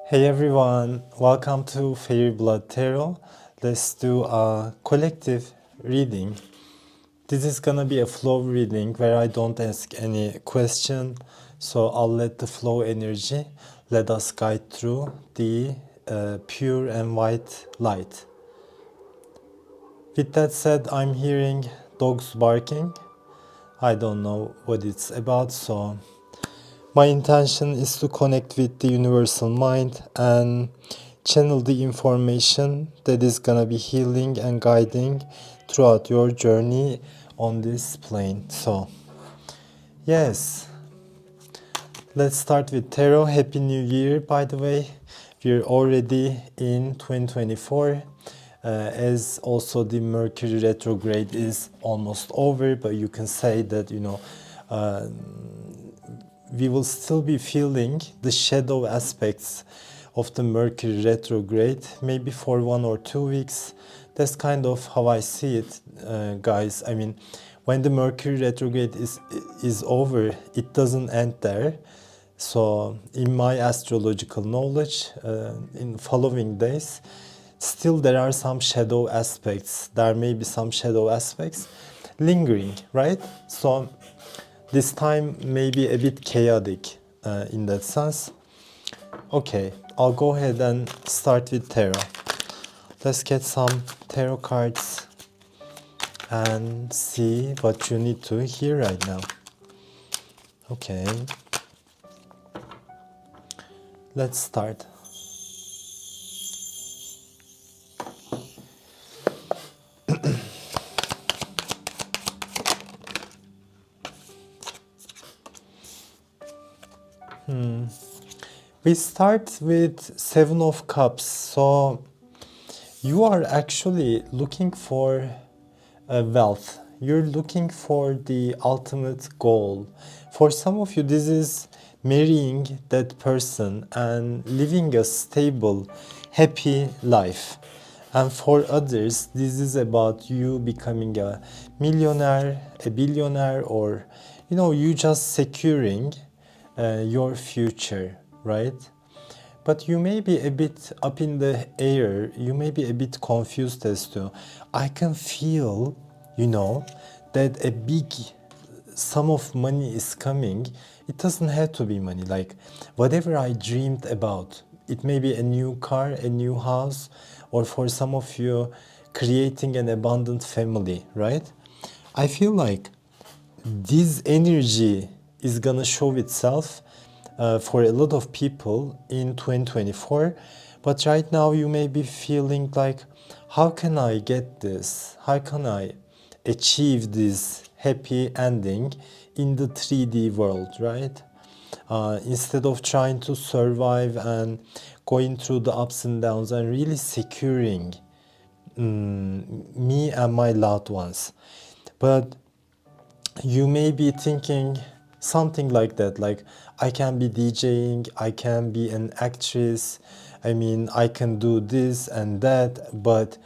Hey everyone, welcome to Fairy Blood Tarot. Let's do a collective reading. This is gonna be a flow reading where I don't ask any question, so I'll let the flow energy let us guide through the pure and white light. With that said, I'm hearing dogs barking. I don't know what it's about, so my intention is to connect with the universal mind and channel the information that is gonna be healing and guiding throughout your journey on this plane. So, yes, let's start with tarot. Happy New Year, by the way. We're already in 2024. As also the Mercury retrograde is almost over, but you can say that, we will still be feeling the shadow aspects of the Mercury retrograde, maybe for 1 or 2 weeks. That's kind of how I see it, guys. I mean, when the Mercury retrograde is over, it doesn't end there. So, in my astrological knowledge, in following days, still there are some shadow aspects. There may be some shadow aspects lingering, right? So, this time may be a bit chaotic in that sense. Okay, I'll go ahead and start with tarot. Let's get some tarot cards and see what you need to hear right now. Okay, let's start. We start with Seven of Cups. So you are actually looking for wealth. You're looking for the ultimate goal. For some of you, this is marrying that person and living a stable, happy life. And for others, this is about you becoming a millionaire, a billionaire, or you just securing your future, right? But you may be a bit up in the air, you may be a bit confused as to, I can feel, that a big sum of money is coming. It doesn't have to be money, like whatever I dreamed about. It may be a new car, a new house, or for some of you, creating an abundant family, right? I feel like this energy is gonna show itself for a lot of people in 2024. But right now you may be feeling like, how can I get this? How can I achieve this happy ending in the 3D world, right? Instead of trying to survive and going through the ups and downs and really securing me and my loved ones. But you may be thinking something like that, like, I can be DJing, I can be an actress, I mean, I can do this and that, but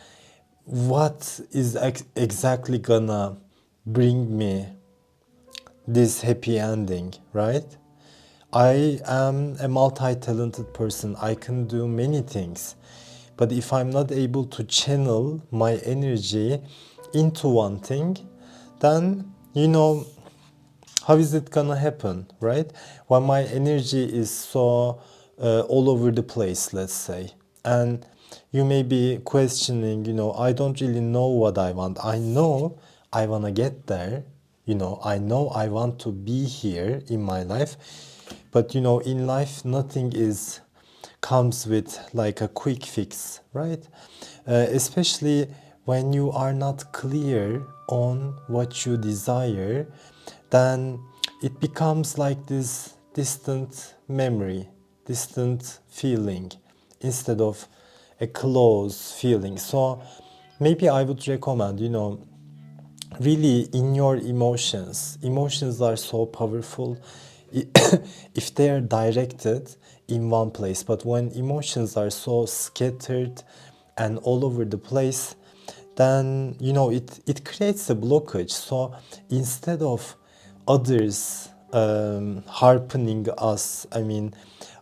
what is exactly gonna bring me this happy ending, right? I am a multi-talented person, I can do many things, but if I'm not able to channel my energy into one thing, then how is it gonna happen, right? When my energy is so all over the place, let's say, and you may be questioning, I don't really know what I want. I know I wanna get there, I know I want to be here in my life, but in life, nothing comes with like a quick fix, right? Especially when you are not clear on what you desire, then it becomes like this distant memory, distant feeling, instead of a close feeling. So maybe I would recommend, really in your emotions are so powerful if they are directed in one place. But when emotions are so scattered and all over the place, then it creates a blockage. So instead of others harping us, I mean,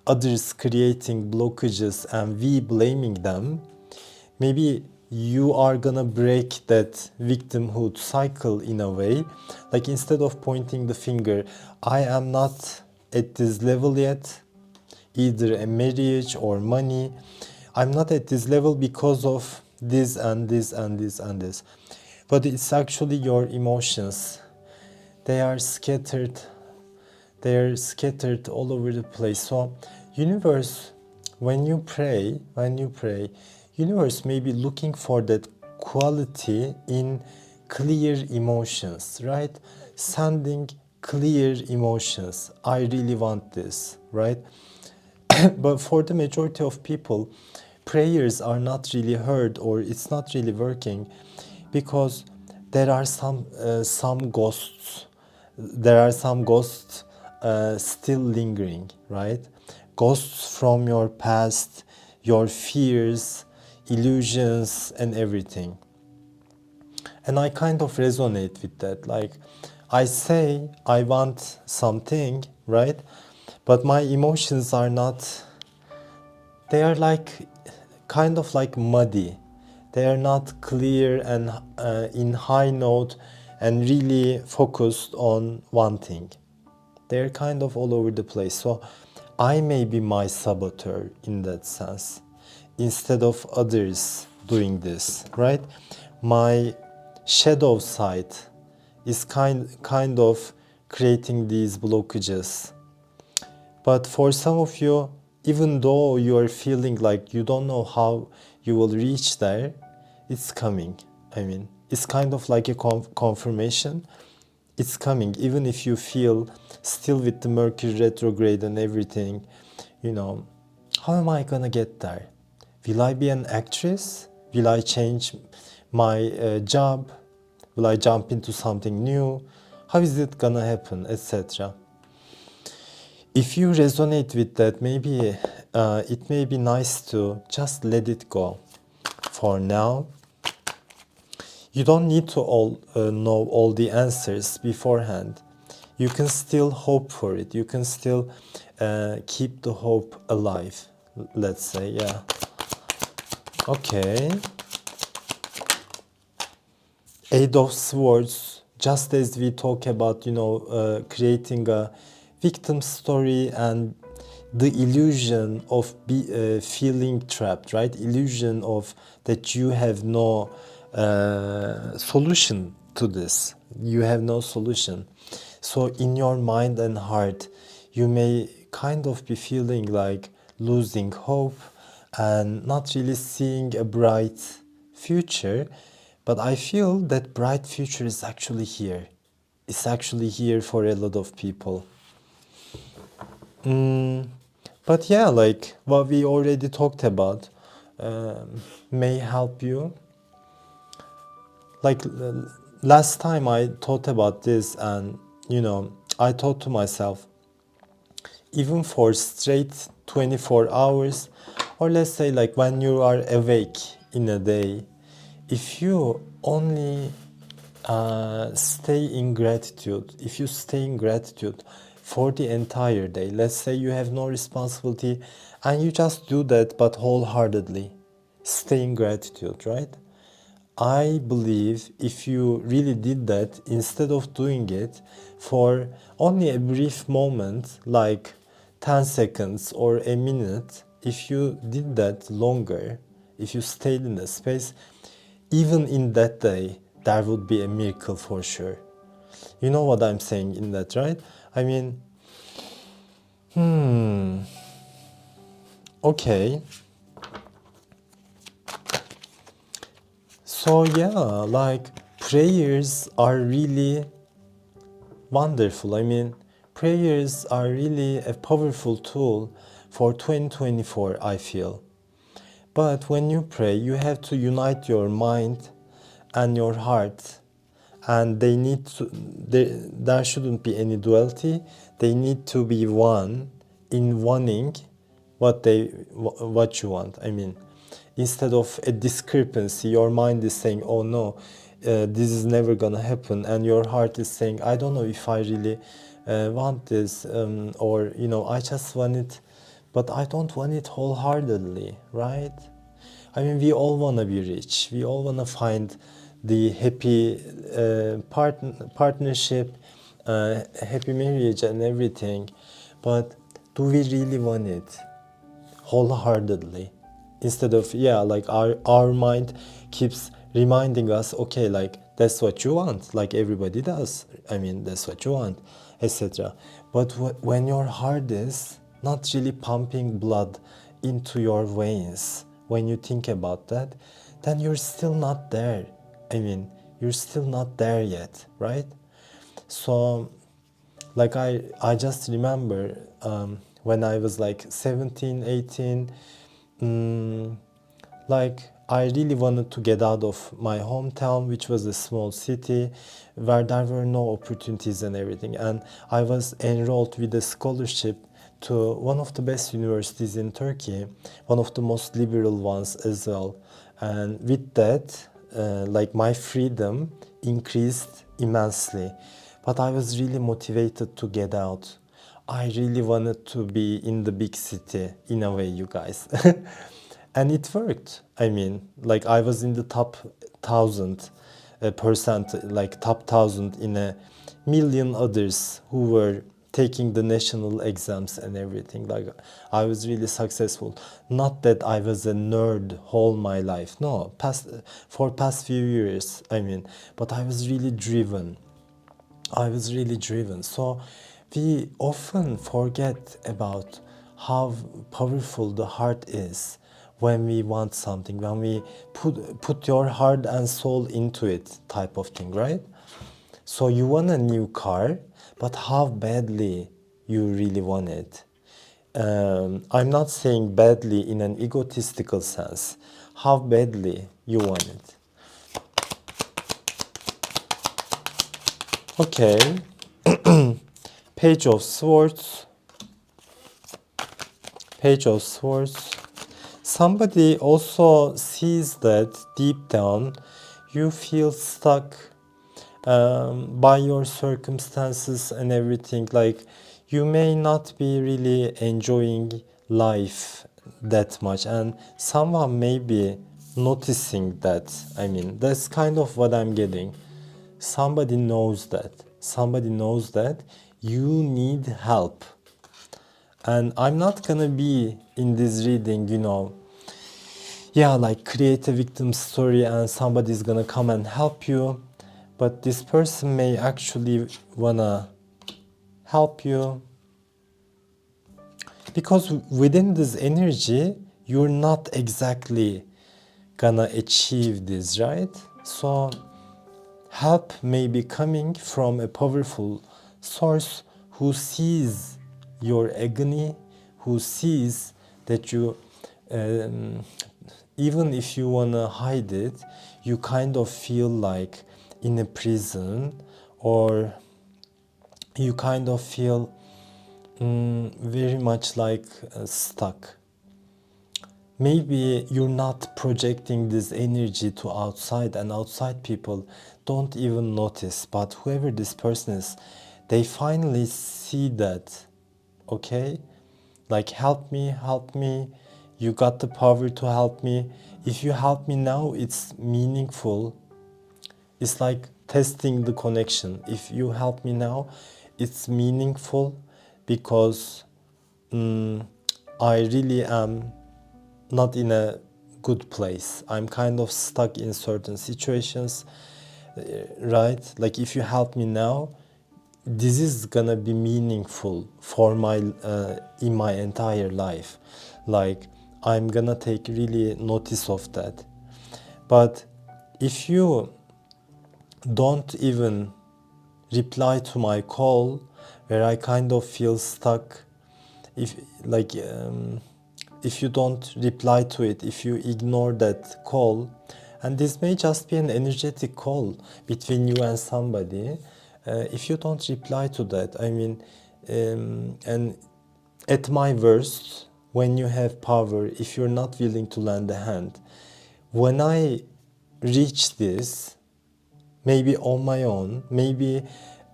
others creating blockages and we blaming them, maybe you are gonna break that victimhood cycle in a way. Like instead of pointing the finger, I am not at this level yet, either a marriage or money, I'm not at this level because of this and this and this and this. But it's actually your emotions. They are scattered. They are scattered all over the place. So universe, when you pray, universe may be looking for that quality in clear emotions, right? Sending clear emotions. I really want this, right? But for the majority of people, prayers are not really heard, or it's not really working because there are some ghosts. There are some ghosts still lingering, right? Ghosts from your past, your fears, illusions, and everything. And I kind of resonate with that. Like, I say I want something, right? But my emotions are not, they are like kind of like muddy. They are not clear and in high note and really focused on one thing. They're kind of all over the place. So I may be my saboteur in that sense, instead of others doing this, right? My shadow side is kind of creating these blockages. But for some of you, even though you are feeling like you don't know how you will reach there, it's coming. I mean, it's kind of like a confirmation. It's coming, even if you feel still with the Mercury retrograde and everything, you know, how am I gonna get there? Will I be an actress? Will I change my job? Will I jump into something new? How is it gonna happen, etc.? If you resonate with that, maybe it may be nice to just let it go for now. You don't need to know all the answers beforehand. You can still hope for it. You can still keep the hope alive, let's say, yeah. Okay. Eight of Swords, just as we talk about, creating a victim story and the illusion of feeling trapped, right? Illusion of that you have no solution to this. You have no solution. So in your mind and heart, you may kind of be feeling like losing hope and not really seeing a bright future. But I feel that bright future is actually here. It's actually here for a lot of people. But yeah, like what we already talked about may help you. Like last time I thought about this, and I thought to myself, even for straight 24 hours, or let's say like when you are awake in a day, if you only stay in gratitude, if you stay in gratitude for the entire day, let's say you have no responsibility and you just do that but wholeheartedly, stay in gratitude, right? I believe if you really did that, instead of doing it for only a brief moment, like 10 seconds or a minute, if you did that longer, if you stayed in the space, even in that day, there would be a miracle for sure. You know what I'm saying in that, right? I mean, okay. So yeah, like prayers are really wonderful. I mean, prayers are really a powerful tool for 2024, I feel. But when you pray, you have to unite your mind and your heart, and they need to, there shouldn't be any duality. They need to be one in wanting what you want. I mean, instead of a discrepancy, your mind is saying, oh no, this is never gonna happen, and your heart is saying, I don't know if I really want this, or I just want it but I don't want it wholeheartedly, right? I mean, we all want to be rich. We all want to find the happy partnership, happy marriage, and everything. But do we really want it wholeheartedly? Instead of, yeah, like our mind keeps reminding us, okay, like that's what you want, like everybody does. I mean, that's what you want, etc. But when your heart is not really pumping blood into your veins, when you think about that, then you're still not there. I mean, you're still not there yet, right? So like I just remember when I was like 17, 18, like I really wanted to get out of my hometown, which was a small city where there were no opportunities and everything. And I was enrolled with a scholarship to one of the best universities in Turkey, one of the most liberal ones as well. And with that, like my freedom increased immensely. But I was really motivated to get out. I really wanted to be in the big city in a way, you guys. And it worked. I mean, like I was in the top 1,000%, like top 1,000 in a million others who were taking the national exams and everything. Like I was really successful. Not that I was a nerd all my life. No, for past few years, I mean, but I was really driven. I was really driven. So we often forget about how powerful the heart is when we want something, when we put your heart and soul into it, type of thing, right? So you want a new car, but how badly you really want it. I'm not saying badly in an egotistical sense. How badly you want it. Okay. Page of Swords. Page of Swords. Somebody also sees that deep down you feel stuck by your circumstances and everything. Like you may not be really enjoying life that much, and someone may be noticing that. I mean, that's kind of what I'm getting. Somebody knows that. Somebody knows that you need help. And I'm not gonna be in this reading, yeah, like create a victim story and somebody's gonna come and help you. But this person may actually wanna help you. Because within this energy, you're not exactly gonna achieve this, right? So help may be coming from a powerful source who sees your agony, who sees that you, even if you want to hide it, you kind of feel like in a prison, or you kind of feel very much like stuck. Maybe you're not projecting this energy to outside, and outside people don't even notice, but whoever this person is, they finally see that. Okay, like help me, you got the power to help me. If you help me now, it's meaningful. It's like testing the connection. If you help me now, it's meaningful, because I really am not in a good place. I'm kind of stuck in certain situations, right? Like if you help me now, this is gonna be meaningful for my in my entire life. Like I'm gonna take really notice of that. But if you don't even reply to my call, where I kind of feel stuck, if like if you don't reply to it, if you ignore that call, and this may just be an energetic call between you and somebody, if you don't reply to that, I mean, and at my worst, when you have power, if you're not willing to lend a hand, when I reach this, maybe on my own, maybe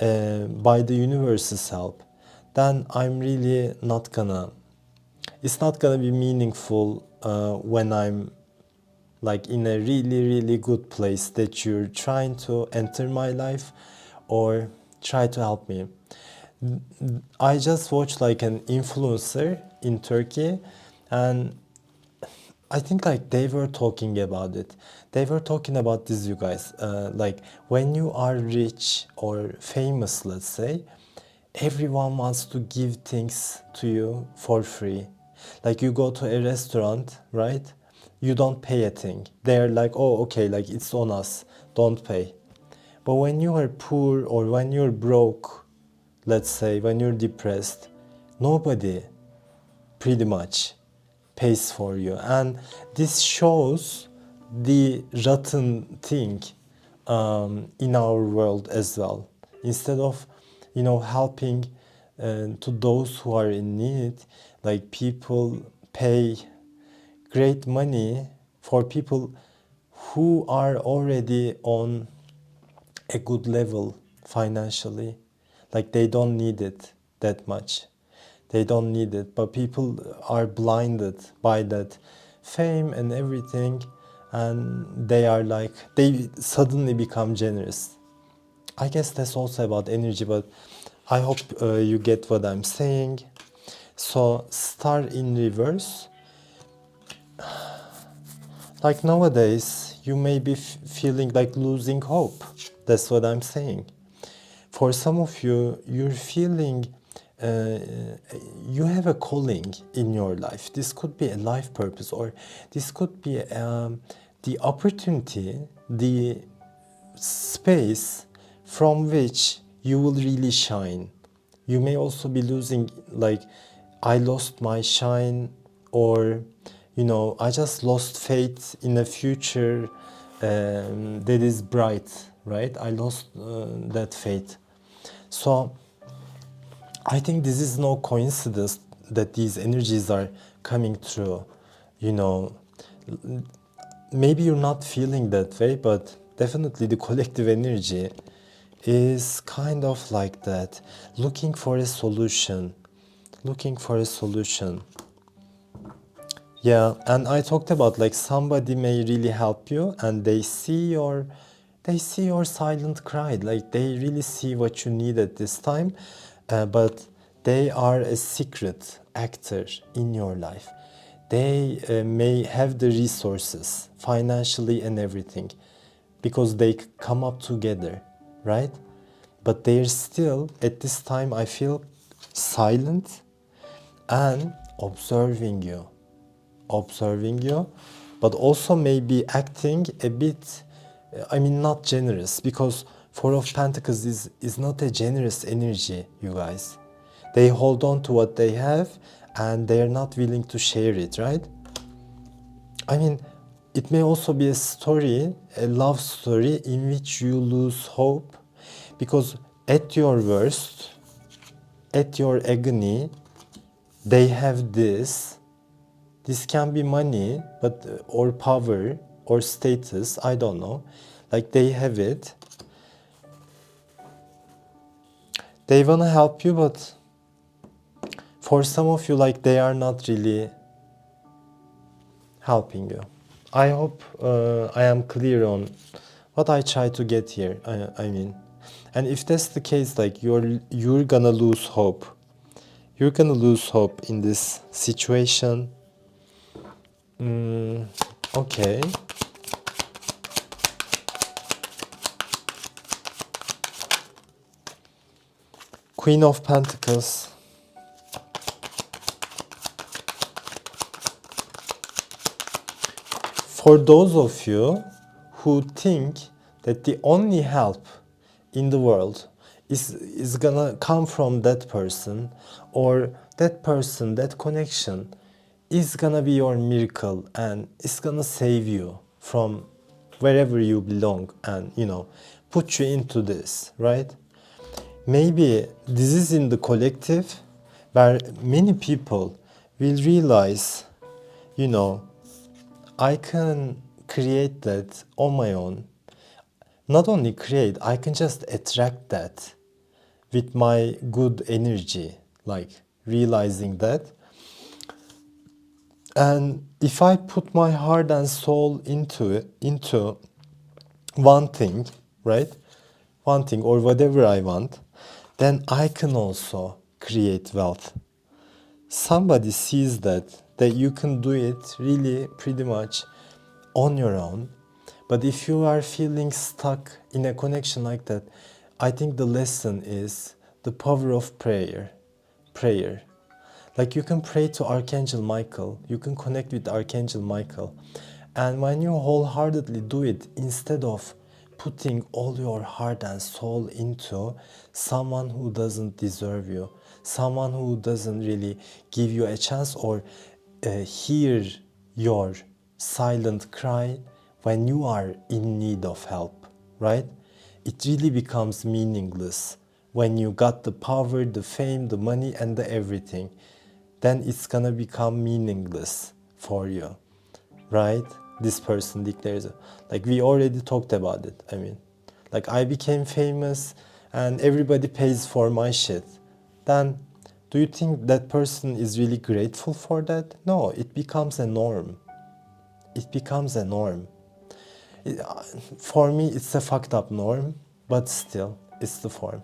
by the universe's help, then I'm really not gonna, it's not gonna be meaningful when I'm like in a really good place that you're trying to enter my life or try to help me. I just watched like an influencer in Turkey, and I think like they were talking about it. They were talking about this, you guys. Like when you are rich or famous, let's say, everyone wants to give things to you for free. Like you go to a restaurant, right? You don't pay a thing. They're like, oh, okay, like it's on us. Don't pay. But when you are poor or when you're broke, let's say, when you're depressed, nobody pretty much pays for you. And this shows the rotten thing in our world as well. Instead of, helping to those who are in need, like people pay great money for people who are already on a good level financially. Like they don't need it that much. They don't need it. But people are blinded by that fame and everything, and they are like, they suddenly become generous. I guess that's also about energy, but I hope you get what I'm saying. So, star in reverse. Like nowadays, you may be feeling like losing hope. That's what I'm saying. For some of you, you're feeling uh, you have a calling in your life. This could be a life purpose, or this could be the opportunity, the space from which you will really shine. You may also be losing, like, I lost my shine, or, I just lost faith in a future that is bright, right? I lost that faith. So, I think this is no coincidence that these energies are coming through. You know, maybe you're not feeling that way, but definitely the collective energy is kind of like that, looking for a solution, looking for a solution. Yeah, and I talked about like somebody may really help you, and they see your silent cry, like they really see what you need at this time, but they are a secret actor in your life. They may have the resources financially and everything because they come up together, right? But they're still at this time, I feel, silent and observing you, but also maybe acting a bit, not generous, because Four of Pentacles is not a generous energy, you guys. They hold on to what they have and they are not willing to share it, right? It may also be a story, a love story in which you lose hope, because at your worst, at your agony, they have this. This can be money, but or power or status, I don't know. Like they have it. They want to help you, but for some of you, like they are not really helping you. I hope I am clear on what I try to get here. And if that's the case, like you're gonna lose hope. You're gonna lose hope in this situation. Okay. Queen of Pentacles. For those of you who think that the only help in the world is gonna come from that person, or that person, that connection is gonna be your miracle and it's gonna save you from wherever you belong and put you into this, right? Maybe this is in the collective where many people will realize, I can create that on my own. Not only create, I can just attract that with my good energy, like realizing that. And if I put my heart and soul into one thing, right? One thing or whatever I want, then I can also create wealth. Somebody sees that you can do it really pretty much on your own. But if you are feeling stuck in a connection like that, I think the lesson is the power of prayer. Prayer. Like you can pray to Archangel Michael, you can connect with Archangel Michael. And when you wholeheartedly do it, instead of putting all your heart and soul into someone who doesn't deserve you, someone who doesn't really give you a chance or hear your silent cry when you are in need of help, right? It really becomes meaningless when you got the power, the fame, the money, and the everything. Then it's gonna become meaningless for you, right? This person declares it. Like we already talked about it. I mean, like I became famous and everybody pays for my shit. Then do you think that person is really grateful for that? No, it becomes a norm. It becomes a norm. It, for me, it's a fucked up norm, but still, it's the form.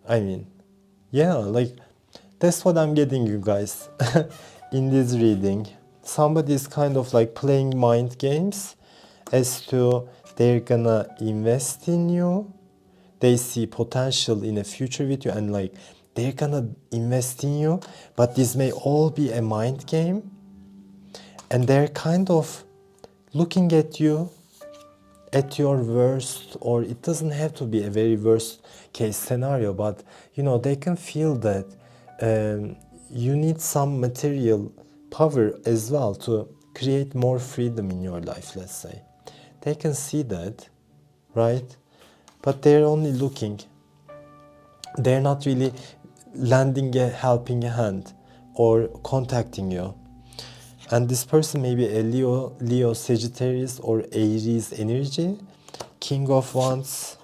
I mean, yeah, like that's what I'm getting, you guys, in this reading. Somebody is kind of like playing mind games as to they're gonna invest in you. They see potential in a future with you and like they're gonna invest in you, but this may all be a mind game. And they're kind of looking at you at your worst, or it doesn't have to be a very worst case scenario, but you know they can feel that you need some material power as well to create more freedom in your life, let's say. They can see that, right? But they're only looking. They're not really lending a helping hand or contacting you. And this person may be a Leo, Sagittarius, or Aries energy, King of Wands.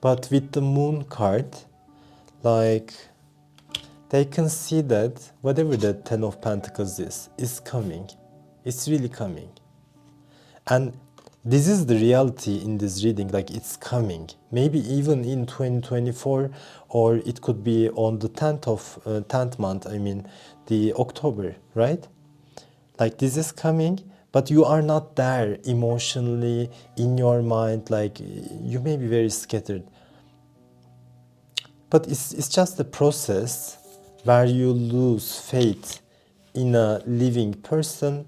But with the Moon card, like they can see that whatever the Ten of Pentacles is coming. It's really coming. And this is the reality in this reading, like it's coming. Maybe even in 2024, or it could be on the 10th month, I mean, the October, right? Like this is coming, but you are not there emotionally in your mind, like you may be very scattered. But it's just a process where you lose faith in a living person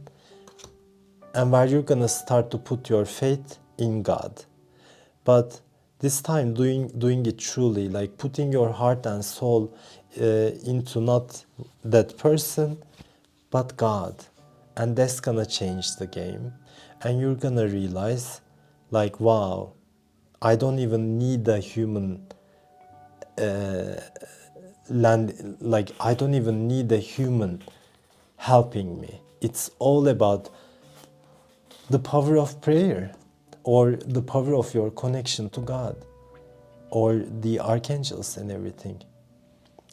and where you're gonna start to put your faith in God. But this time doing it truly, like putting your heart and soul into not that person, but God. And that's gonna change the game. And you're gonna realize, like, wow, I don't even need a human like I don't even need a human helping me. It's all about the power of prayer or the power of your connection to God or the archangels and everything.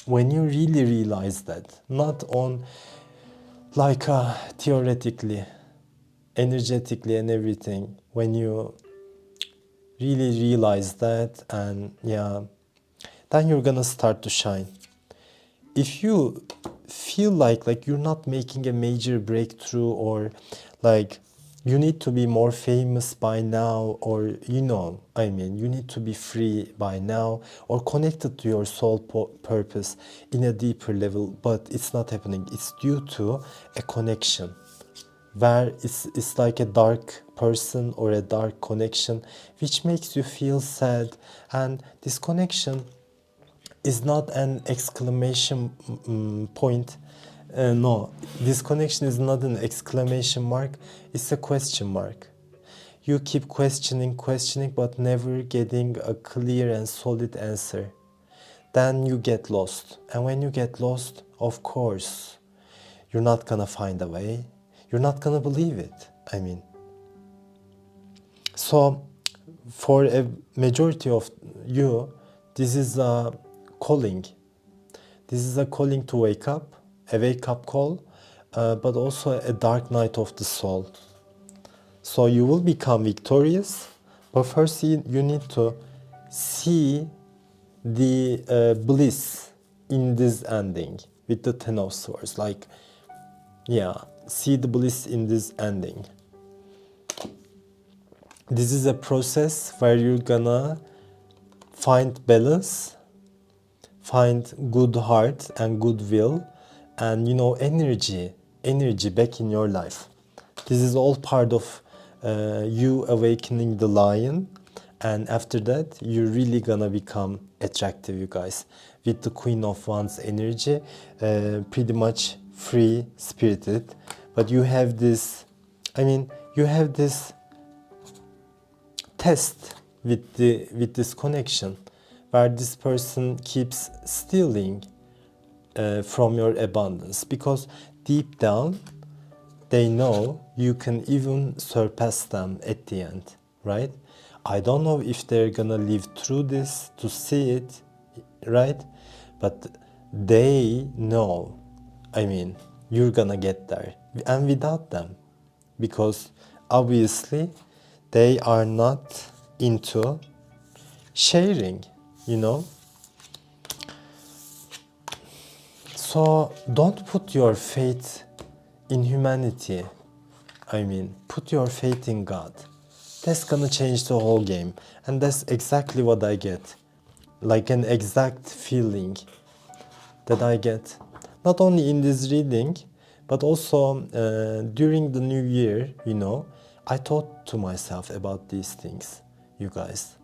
When you really realize that, not on like theoretically, energetically and everything, when you really realize that, and yeah, then you're gonna start to shine. If you feel like you're not making a major breakthrough, or like you need to be more famous by now, or you know, I mean, you need to be free by now or connected to your soul purpose in a deeper level, but it's not happening. It's due to a connection where it's like a dark person or a dark connection which makes you feel sad. And this connection is not an exclamation point. No, this connection is not an exclamation mark, it's a question mark. You keep questioning, but never getting a clear and solid answer. Then you get lost. And when you get lost, of course, you're not gonna find a way. You're not gonna believe it. I mean, so for a majority of you, this is a calling. This is a calling to wake up, a wake up call. but also a dark night of the soul. So you will become victorious, but first you need to see the bliss in this ending with the Ten of Swords. Like, yeah, see the bliss in this ending. This is a process where you're gonna find balance, find good heart and goodwill, and energy back in your life. This is all part of you awakening the lion, and after that you're really gonna become attractive, you guys, with the Queen of Wands energy, pretty much free spirited, but you have this, you have this test with this connection where this person keeps stealing from your abundance, because deep down they know you can even surpass them at the end, right? I don't know if they're gonna live through this to see it, right? But they know, you're gonna get there, and without them, because obviously they are not into sharing, you know? So don't put your faith in humanity. Put your faith in God. That's gonna change the whole game. And that's exactly what I get. Like an exact feeling that I get. Not only in this reading, but also during the new year, I thought to myself about these things, you guys.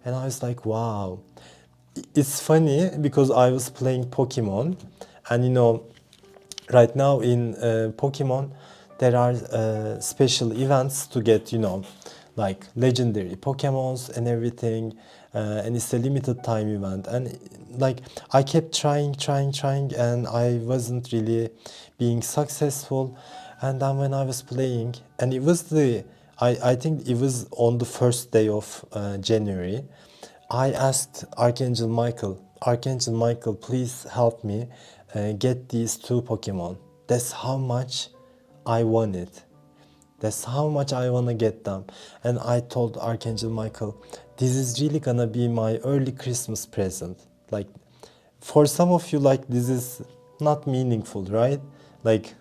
And I was like, wow. It's funny because I was playing Pokemon, and right now in Pokemon there are special events to get, like legendary Pokemons and everything, and it's a limited time event, and like I kept trying, and I wasn't really being successful. And then when I was playing, and it was I think it was on the first day of January, I asked Archangel Michael, please help me get these two Pokemon. That's how much I want it. That's how much I want to get them. And I told Archangel Michael, this is really gonna be my early Christmas present. Like, for some of you, like, this is not meaningful, right? Like,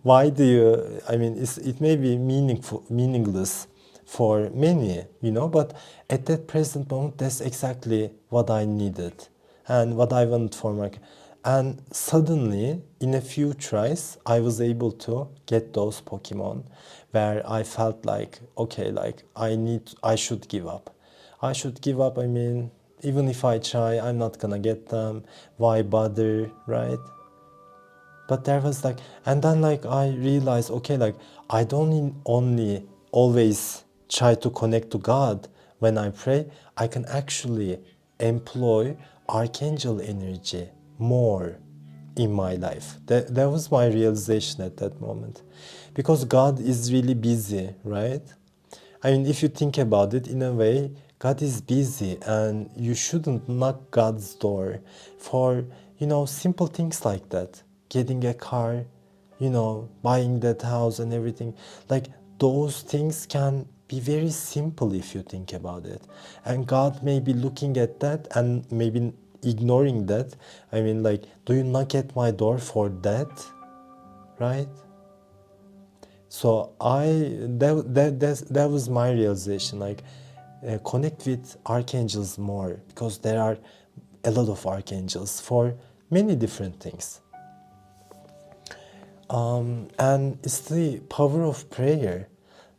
why do you, it may be meaningless for many, but at that present moment, that's exactly what I needed and what I wanted for my. And suddenly, in a few tries, I was able to get those Pokemon where I felt like, okay, like I should give up. I should give up. Even if I try, I'm not gonna get them. Why bother, right? But there was like, and then like I realized, okay, like I don't only always try to connect to God when I pray. I can actually employ archangel energy more in my life. That was my realization at that moment, because God is really busy, right? If you think about it, in a way, God is busy, and you shouldn't knock God's door for, simple things like that. Getting a car, buying that house and everything. Like, those things can be very simple if you think about it. And God may be looking at that and maybe ignoring that. Like, do you knock at my door for that? Right? So that was my realization, like connect with archangels more, because there are a lot of archangels for many different things. And it's the power of prayer.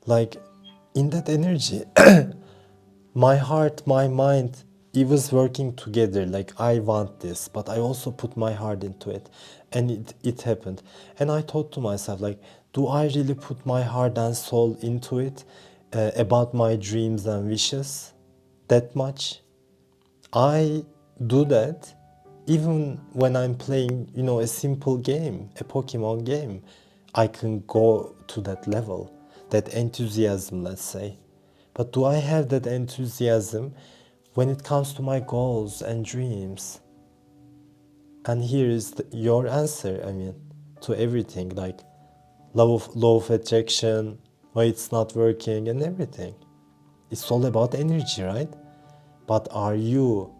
Like, in that energy, my heart, my mind, it was working together. Like, I want this, but I also put my heart into it, and it happened. And I thought to myself, like, do I really put my heart and soul into it, about my dreams and wishes that much? I do that even when I'm playing, a simple game, a Pokemon game. I can go to that level, that enthusiasm, let's say. But do I have that enthusiasm when it comes to my goals and dreams? And here is your answer, to everything, like law of attraction, why it's not working and everything. It's all about energy, right? But are you,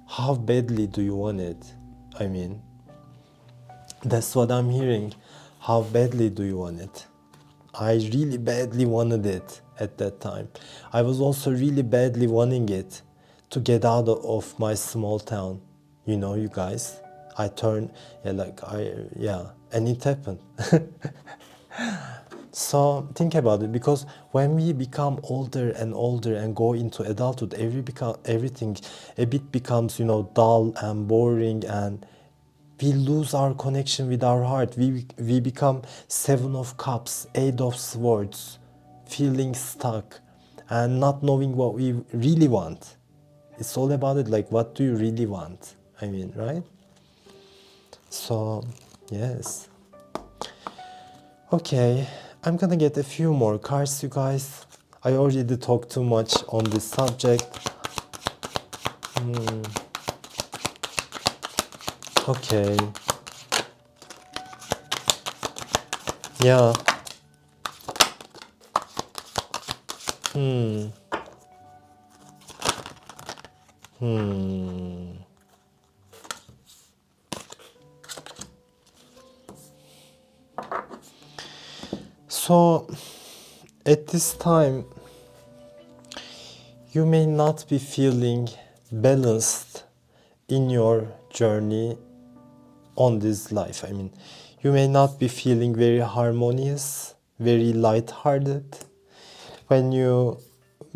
how badly do you want it? I mean, that's what I'm hearing. How badly do you want it? I really badly wanted it at that time. I was also really badly wanting it to get out of my small town. You know, you guys. I turned, and it happened. So think about it, because when we become older and older and go into adulthood, everything a bit becomes, dull and boring, and we lose our connection with our heart. We become Seven of Cups, Eight of Swords, feeling stuck and not knowing what we really want. It's all about it, like, what do you really want? I mean, right? So, yes. Okay, I'm gonna get a few more cards, you guys. I already talked too much on this subject. Okay. Yeah. So, at this time, you may not be feeling balanced in your journey on this life. I mean, you may not be feeling very harmonious, very light-hearted. When you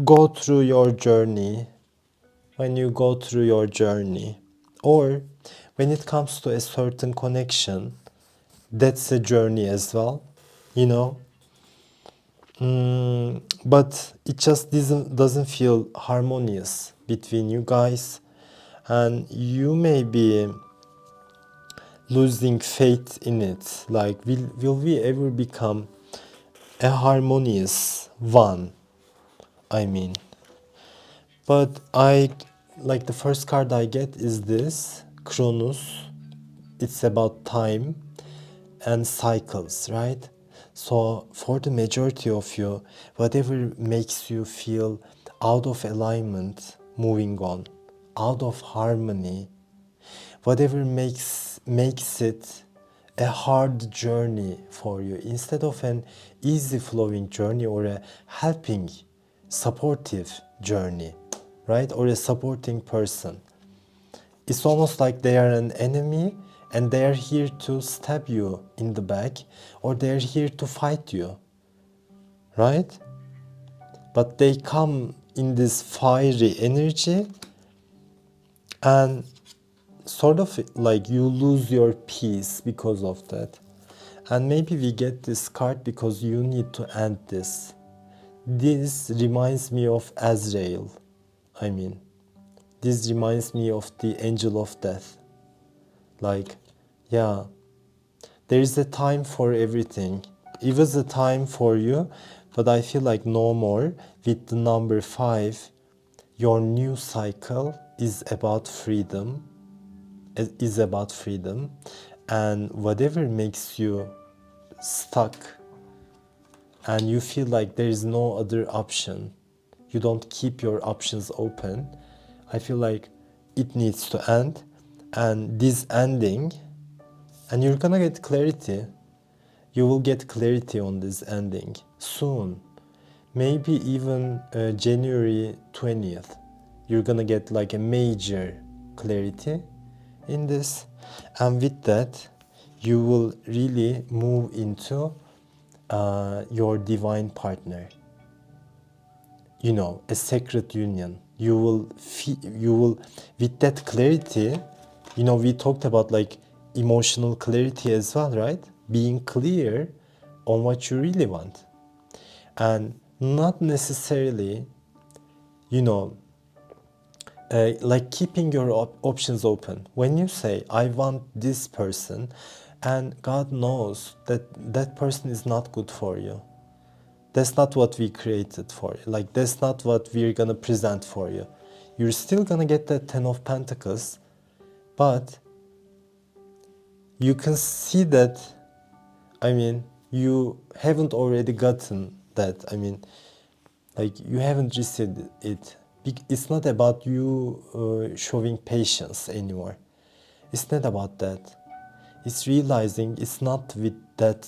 go through your journey, or when it comes to a certain connection, that's a journey as well, you know. But it just doesn't feel harmonious between you guys, and you may be losing faith in it. Like, will we ever become a harmonious one? I mean, but like, the first card I get is this Chronos. It's about time and cycles, right? So for the majority of you, whatever makes you feel out of alignment, moving on, out of harmony, whatever makes it a hard journey for you instead of an easy flowing journey, or a helping, supportive journey, right? Or a supporting person. It's almost like they are an enemy and they are here to stab you in the back, or they are here to fight you, right? But they come in this fiery energy, and sort of like you lose your peace because of that. And maybe we get this card because you need to end this. This reminds me of Azrael. I mean, this reminds me of the angel of death. Like, yeah, there is a time for everything. It was a time for you, but I feel like no more. With the number 5, your new cycle is about freedom. And whatever makes you stuck and you feel like there is no other option, you don't keep your options open, I feel like it needs to end. And this ending, and you're gonna get clarity. You will get clarity on this ending soon. Maybe even January 20th. You're gonna get like a major clarity in this. And with that, you will really move into your divine partner. You know, a sacred union. You will, with that clarity, you know, we talked about like emotional clarity as well, right? Being clear on what you really want. And not necessarily, you know, like keeping your options open. When you say, I want this person, and God knows that that person is not good for you. That's not what we created for you. Like, that's not what we're gonna present for you. You're still gonna get that 10 of Pentacles, but you can see that I mean, you haven't already gotten that. I mean, like you haven't received it. It's not about you showing patience anymore. It's not about that. It's realizing it's not with that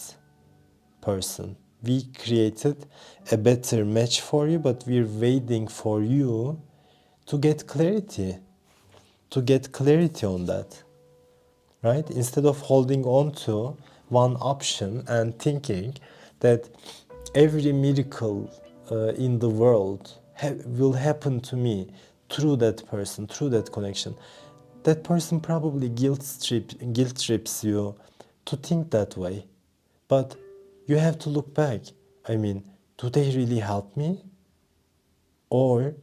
person. We created a better match for you, but we're waiting for you to get clarity, on that, right? Instead of holding on to one option and thinking that every miracle in the world will happen to me through that person, through that connection. That person probably guilt trips you to think that way. But you have to look back. I mean, do they really help me? Or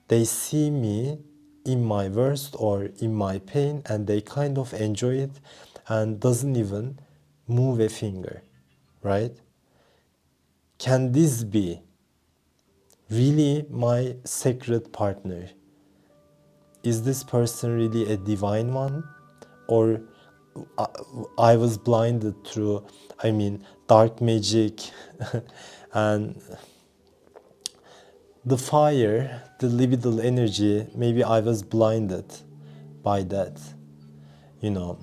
they see me in my worst or in my pain and they kind of enjoy it and doesn't even move a finger, right? Can this be really my sacred partner? Is this person really a divine one? Or I was blinded through, dark magic and the fire, the libidinal energy, maybe I was blinded by that, you know.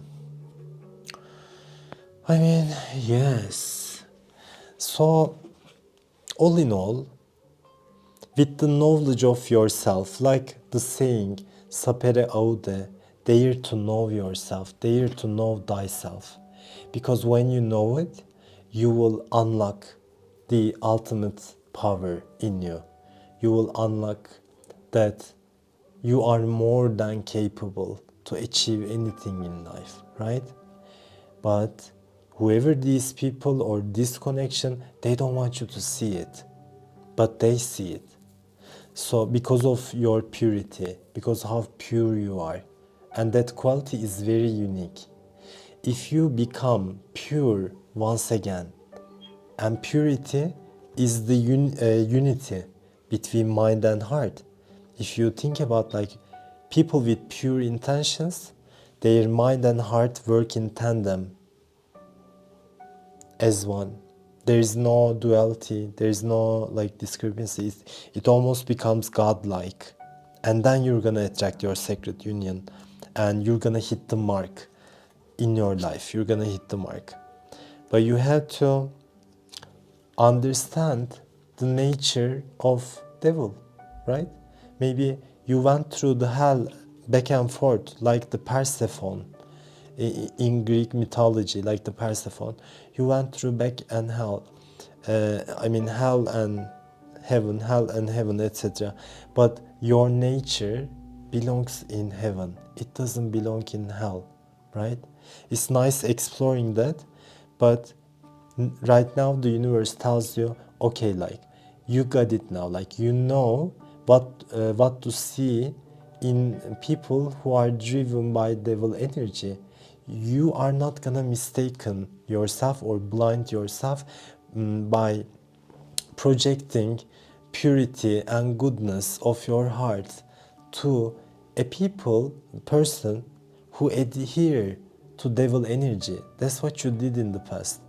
Yes. So, all in all, with the knowledge of yourself, like the saying, sapere aude, dare to know yourself, dare to know thyself. Because when you know it, you will unlock the ultimate power in you. You will unlock that you are more than capable to achieve anything in life, right? But whoever these people or this connection, they don't want you to see it, but they see it. So because of your purity, because how pure you are, and that quality is very unique. If you become pure once again, and purity is the unity between mind and heart. If you think about like people with pure intentions, their mind and heart work in tandem as one. There is no duality, there is no like discrepancy. It almost becomes godlike. And then you're gonna attract your sacred union and you're gonna hit the mark in your life. You're gonna hit the mark. But you have to understand the nature of devil, right? Maybe you went through the hell back and forth like the Persephone in Greek mythology, like the Persephone. You went through back and hell. Hell and heaven, etc. But your nature belongs in heaven. It doesn't belong in hell, right? It's nice exploring that, but right now the universe tells you, okay, like you got it now, like you know what to see in people who are driven by devil energy. You are not gonna mistaken yourself or blind yourself by projecting purity and goodness of your heart to a person who adhere to devil energy. That's what you did in the past.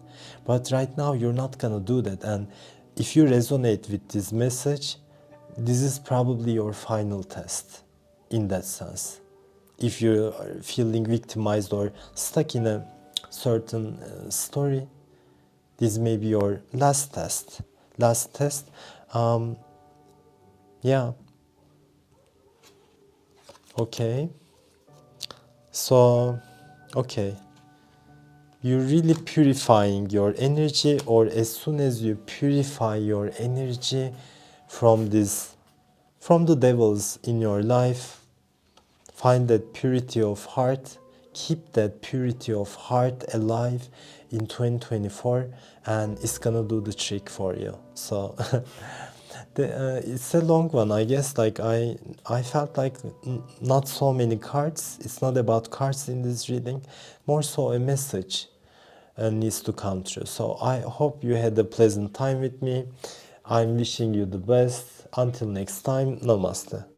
But right now you're not gonna do that. And if you resonate with this message, this is probably your final test in that sense. If you're feeling victimized or stuck in a certain story, this may be your last test. Yeah. Okay. So, okay. You're really purifying your energy, or as soon as you purify your energy from the devils in your life, find that purity of heart, keep that purity of heart alive in 2024, and it's gonna do the trick for you. So it's a long one, I guess. Like I felt like not so many cards. It's not about cards in this reading, more so a message needs to come true. So I hope you had a pleasant time with me. I'm wishing you the best. Until next time, namaste.